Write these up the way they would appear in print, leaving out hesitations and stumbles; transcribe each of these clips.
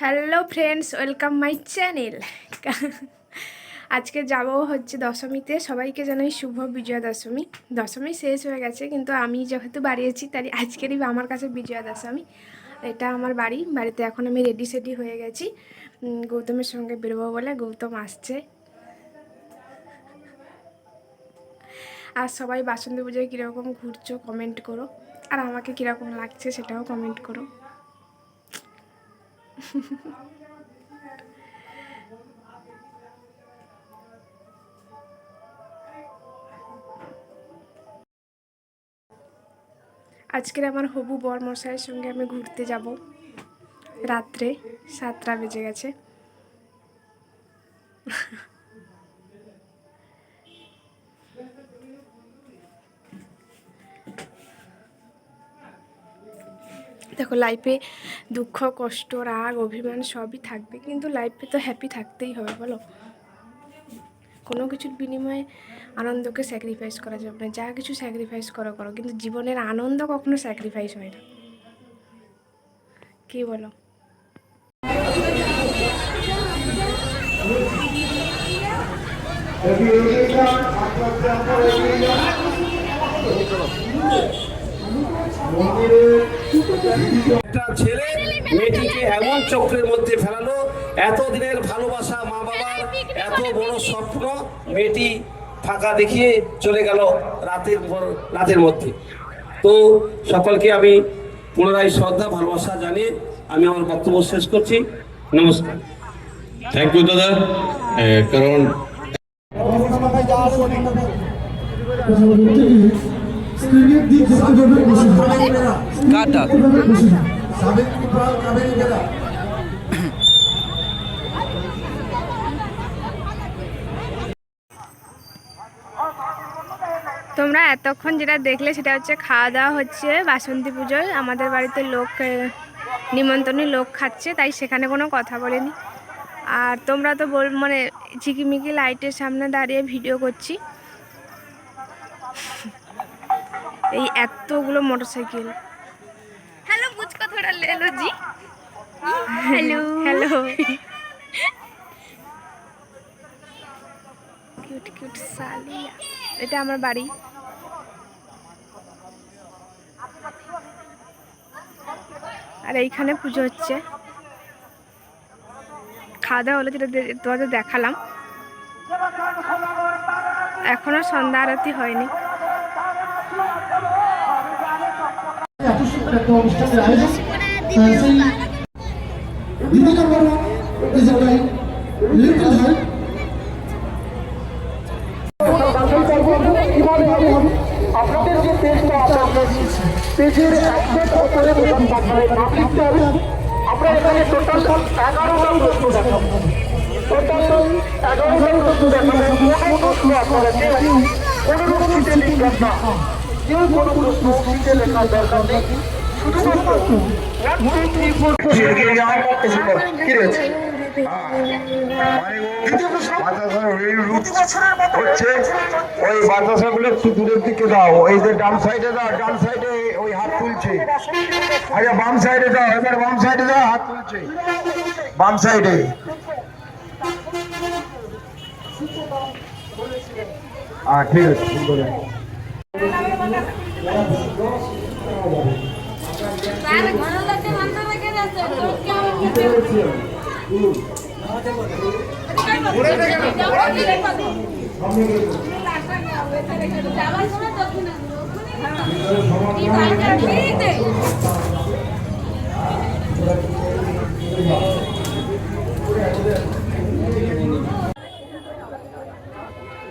Hello friends, welcome my channel. আজকে যাব হচ্ছে দশমীতে। সবাইকে জানাই শুভ বিজয়া দশমী। দশমী শেষ হয়ে গেছে, কিন্তু আমি যেহেতু বাড়িয়েছি তাই আজকেরই আমার কাছে বিজয়া দশমী। এটা আমার বাড়িতে এখন আমি রেডি হয়ে গেছি গৌতমের সঙ্গে বেরোবো বলে। গৌতম আসছে। আর সবাই বাসন্তী পুজোয় কীরকম ঘুরছো কমেন্ট করো, আর আমাকে কীরকম লাগছে সেটাও কমেন্ট করো। আজকের আমার হবু বর মশাইয়ের সঙ্গে আমি ঘুরতে যাব। রাত্রে 7টা বেজে গেছে। দেখো, লাইফে দুঃখ, কষ্ট, রাগ, অভিমান সবই থাকবে, কিন্তু লাইফে তো হ্যাপি থাকতেই হবে, বলো। কোনো কিছুর বিনিময়ে আনন্দকে স্যাক্রিফাইস করা যাবে না। যা কিছু স্যাক্রিফাইস করো, কিন্তু জীবনের আনন্দ কখনো স্যাক্রিফাইস হয় না, কি বলো? একটা ছেলে মেয়েটিকে এমন চক্রের মধ্যে ফেলালো, এতদিনের ভালোবাসা, মা বাবার এত বড় স্বপ্ন, মেয়েটি ফাঁকা দেখিয়ে চলে গেল রাতের মধ্যে। তো সকলকে আমি পুনরায় শ্রদ্ধা ভালোবাসা জানিয়ে আমি আমার বক্তব্য শেষ করছি। নমস্কার। থ্যাংক ইউ দাদা। কারণ তোমরা এতক্ষণ যেটা দেখলে সেটা হচ্ছে খাওয়া দাওয়া হচ্ছে বাসন্তী পুজোয়। আমাদের বাড়িতে নিমন্ত্রণী লোক খাচ্ছে, তাই সেখানে কোনো কথা বলেনি। আর তোমরা তো মানে ঝিকিমিকি লাইটের সামনে দাঁড়িয়ে ভিডিও করছি। এই এতগুলো মোটরসাইকেল। হ্যালো, মুঝকো থোড়া লে লো জি। Hello hello. কিউট কিউট সালিয়া। এটা আমার বাড়ি। আর এইখানে পুজো হচ্ছে। খাওয়া দাওয়া হলো, যেটা তোমাদের দেখালাম। এখনো সন্ধ্যা আরতি হয়নি। আপনাদের যে পেজটা পেজের আমরা এখানে টোটাল 11টা প্রশ্ন দেখাবো। টোটাল 11টা প্রশ্ন দেখাবো। কোনো প্রশ্ন আপনারা কোনো রকমে লিখবেন না। কেউ কোনো প্রশ্ন শিখে লেখার দরকার নেই। শুধুমাত্র 1 2 3 4 কি রয়েছে? ওই বাতাসাগুলো একটু দূরের দিকে দাও। এই যে ডান সাইডে দাও, ডান সাইডে ওই হাত তুলছে। আচ্ছা, বাম সাইডে দাও, এবার বাম সাইডে দাও, হাত তুলছে বাম সাইডে। ঠিক আছে, সুন্দর।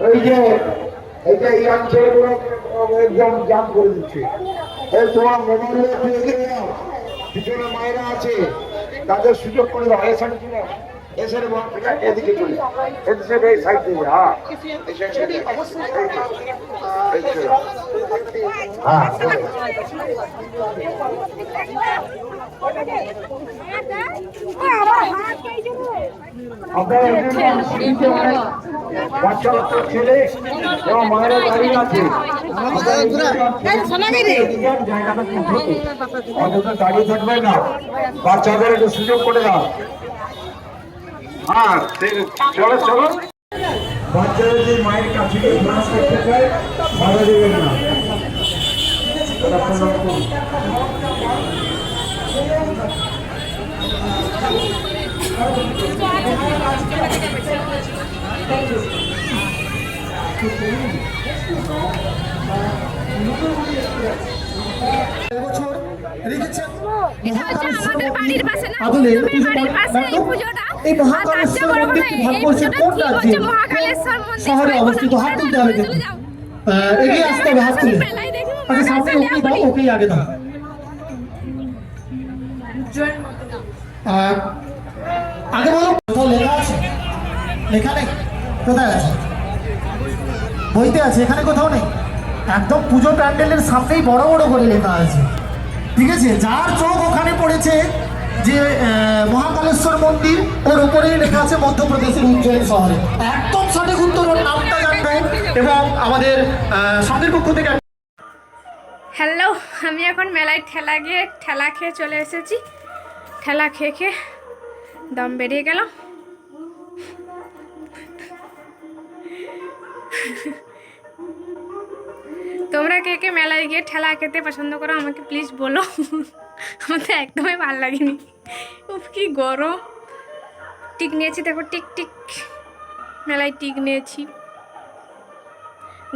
এই যে এইটা এই অঞ্চলগুলো একদম জাম করে দিচ্ছে। এই তোমার মোবাইল পিছনে মায়েরা আছে, তাদের সুযোগ করে দাও। এখানে চলে এসে এদিকে চলে এদিকে এই সাইড দিয়ে। হ্যাঁ বাচ্চা বাচ্চা ছেলে এবং মায়েরা দাঁড়িয়ে আছে, জায়গাটা অন্তত দাঁড়িয়ে থাকবে না, বাচ্চাদের একটু সুযোগ করে দাও। হ্যাঁ চলো চলো। বাচ্চারা যে মায়ের কাছে প্রণাম করতে চায় বাধা দেবেন না, তারা প্রণাম করুন। এবছর রেখেছেন এটা হচ্ছে আমাদের বাড়ির পাশে না, আদলে তুমি বাড়ির পাশে এই পুজোটা। এই আর তার চেয়ে মহাকালেশ্বর বড় কথা, মন্দিরটি এই ভারতবর্ষের পুজোটা কোন ঠিক রাজ্যে হচ্ছে মহাকালেশ্বর মন্দির। শহরে অবস্থিত? হাত তুলতে হবে কিন্তু এগিয়ে আসতে হবে, হাত তুলে। আচ্ছা সামনে ওকে দাও, ওকেই আগে দাও। আগে বলো কোথাও লেখা আছে? লেখা নেই? কোথায় আছে? বইতে আছে, এখানে কোথাও নেই। একদম পুজো প্যান্ডেলের সামনেই বড় বড় করে লেখা আছে, ঠিক আছে? যার চোখ ওখানে পড়েছে যে মহাকালেশ্বর মন্দির, ওর উপরেই লেখা আছে মধ্যপ্রদেশের উজ্জয়ন শহরে। একদম সঠিক উত্তর, ওর নামটা জানবে এবং আমাদের সঙ্গের পক্ষ থেকে। হ্যালো, আমি এখন মেলায় ঠেলা খেয়ে চলে এসেছি। ঠেলা খেয়ে খেয়ে দম বেরিয়ে গেল। তোমরা কে কে মেলায় গিয়ে ঠেলা খেতে পছন্দ করো আমাকে প্লিজ বলো। আমার তো একদমই ভালো লাগেনি। উফ কি গরম। টিক নিয়েছি দেখো, টিক টিক। মেলায় টিক নিয়েছি।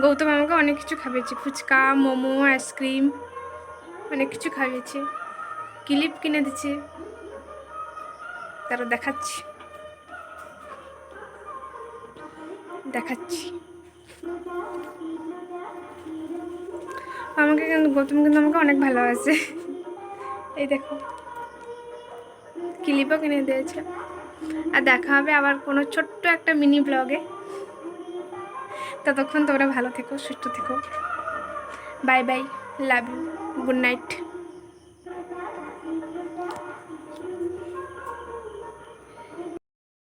গৌতম আমাকে অনেক কিছু খাইয়েছে, ফুচকা, মোমো, আইসক্রিম, অনেক কিছু খাইয়েছে। ক্লিপ কিনে দিচ্ছে, তারা দেখাচ্ছি। আমাকে কিন্তু গৌতম কিন্তু আমাকে অনেক ভালোবাসে। এই দেখো ক্লিপও কিনে দিয়েছে। আর দেখা হবে আবার কোনো ছোট্ট একটা মিনি ব্লগে। ততক্ষণ তোমরা ভালো থেকো, সুস্থ থেকো। Bye bye, love you, good night.